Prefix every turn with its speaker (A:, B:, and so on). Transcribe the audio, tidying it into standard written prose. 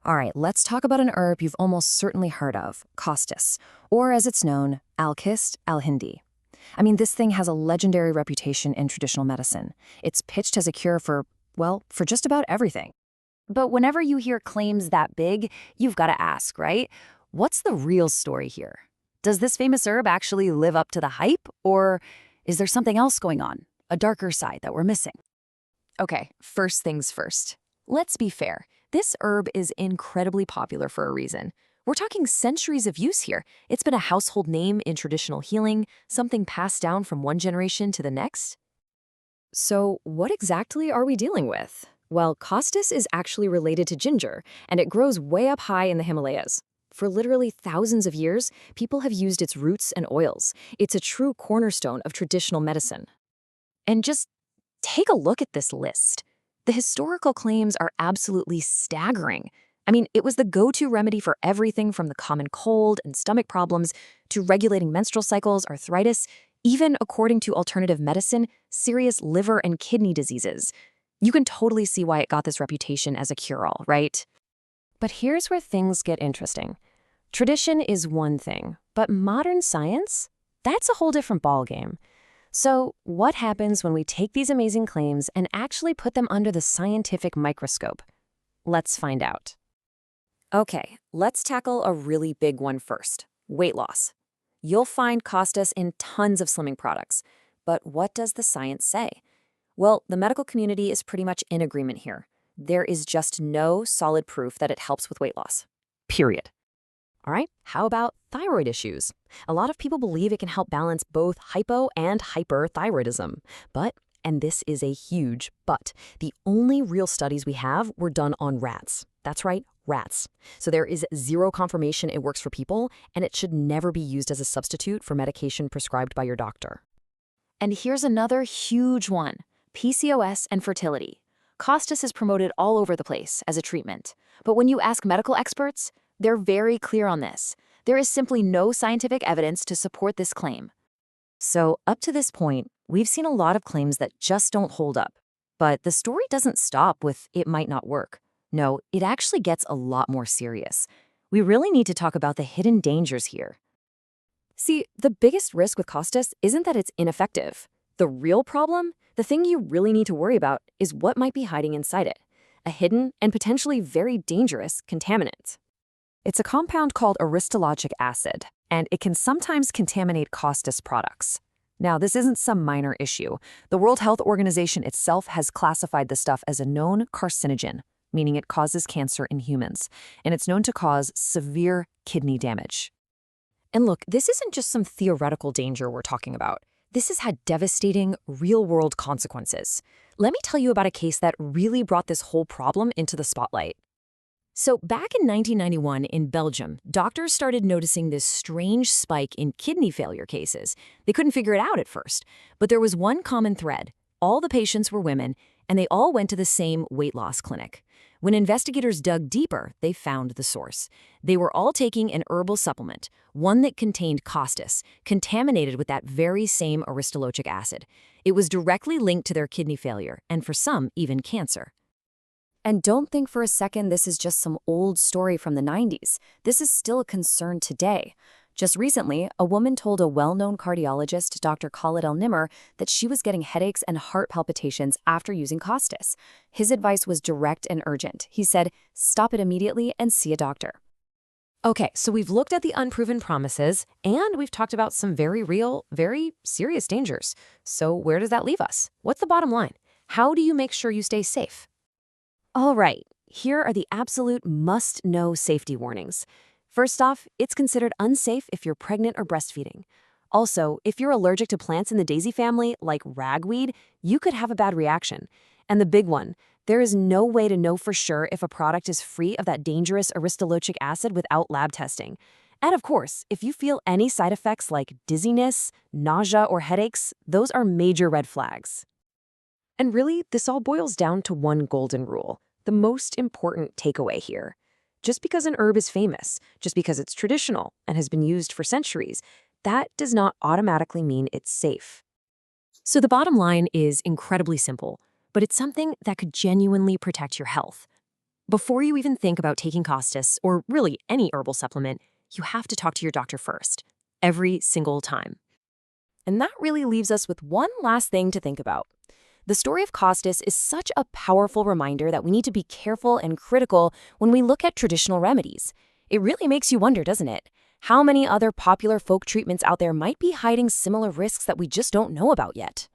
A: All right, let's talk about an herb you've almost certainly heard of, Costus, or as it's known, Alkist al-Hindi. I mean, this thing has a legendary reputation in traditional medicine. It's pitched as a cure for, well, for just about everything. But whenever you hear claims that big, you've got to ask, right? What's the real story here? Does this famous herb actually live up to the hype, or is there something else going on, a darker side that we're missing?
B: Okay, first things first. Let's be fair. This herb is incredibly popular for a reason. We're talking centuries of use here. It's been a household name in traditional healing, something passed down from one generation to the next.
A: So, what exactly are we dealing with? Well, Costus is actually related to ginger, and it grows way up high in the Himalayas. For literally thousands of years, people have used its roots and oils. It's a true cornerstone of traditional medicine. And just take a look at this list. The historical claims are absolutely staggering. I mean, it was the go-to remedy for everything from the common cold and stomach problems to regulating menstrual cycles, arthritis, even according to alternative medicine, serious liver and kidney diseases. You can totally see why it got this reputation as a cure-all, right? But here's where things get interesting. Tradition is one thing, but modern science? That's a whole different ballgame. So, what happens when we take these amazing claims and actually put them under the scientific microscope? Let's find out. Okay, let's tackle a really big one first, weight loss. You'll find Costus in tons of slimming products. But what does the science say? Well, the medical community is pretty much in agreement here. There is just no solid proof that it helps with weight loss. Period. All right, how about thyroid issues? A lot of people believe it can help balance both hypo and hyperthyroidism. But, and this is a huge but, the only real studies we have were done on rats. That's right, rats. So there is zero confirmation it works for people, and it should never be used as a substitute for medication prescribed by your doctor. And here's another huge one, PCOS and fertility. Costus is promoted all over the place as a treatment. But when you ask medical experts, they're very clear on this. There is simply no scientific evidence to support this claim. So up to this point, we've seen a lot of claims that just don't hold up. But the story doesn't stop with it might not work. No, it actually gets a lot more serious. We really need to talk about the hidden dangers here. See, the biggest risk with Costus isn't that it's ineffective. The real problem, the thing you really need to worry about, is what might be hiding inside it. A hidden and potentially very dangerous contaminant. It's a compound called aristologic acid, and it can sometimes contaminate Costus products. Now, this isn't some minor issue. The World Health Organization itself has classified the stuff as a known carcinogen, meaning it causes cancer in humans, and it's known to cause severe kidney damage. And look, this isn't just some theoretical danger we're talking about. This has had devastating, real-world consequences. Let me tell you about a case that really brought this whole problem into the spotlight. So back in 1991 in Belgium, doctors started noticing this strange spike in kidney failure cases. They couldn't figure it out at first, but there was one common thread. All the patients were women, and they all went to the same weight loss clinic. When investigators dug deeper, they found the source. They were all taking an herbal supplement, one that contained Costus, contaminated with that very same aristologic acid. It was directly linked to their kidney failure, and for some, even cancer. And don't think for a second this is just some old story from the 90s. This is still a concern today. Just recently, a woman told a well-known cardiologist, Dr. Khalid El-Nimr, that she was getting headaches and heart palpitations after using Costus. His advice was direct and urgent. He said, stop it immediately and see a doctor. Okay, so we've looked at the unproven promises, and we've talked about some very real, very serious dangers. So where does that leave us? What's the bottom line? How do you make sure you stay safe? All right, here are the absolute must-know safety warnings. First off, it's considered unsafe if you're pregnant or breastfeeding. Also, if you're allergic to plants in the daisy family, like ragweed, you could have a bad reaction. And the big one, there is no way to know for sure if a product is free of that dangerous aristolochic acid without lab testing. And of course, if you feel any side effects like dizziness, nausea, or headaches, those are major red flags. And really, this all boils down to one golden rule, the most important takeaway here. Just because an herb is famous, just because it's traditional and has been used for centuries, that does not automatically mean it's safe. So the bottom line is incredibly simple, but it's something that could genuinely protect your health.
B: Before you even think about taking Costus, or really any herbal supplement, you have to talk to your doctor first. Every single time.
A: And that really leaves us with one last thing to think about. The story of Costus is such a powerful reminder that we need to be careful and critical when we look at traditional remedies. It really makes you wonder, doesn't it? How many other popular folk treatments out there might be hiding similar risks that we just don't know about yet?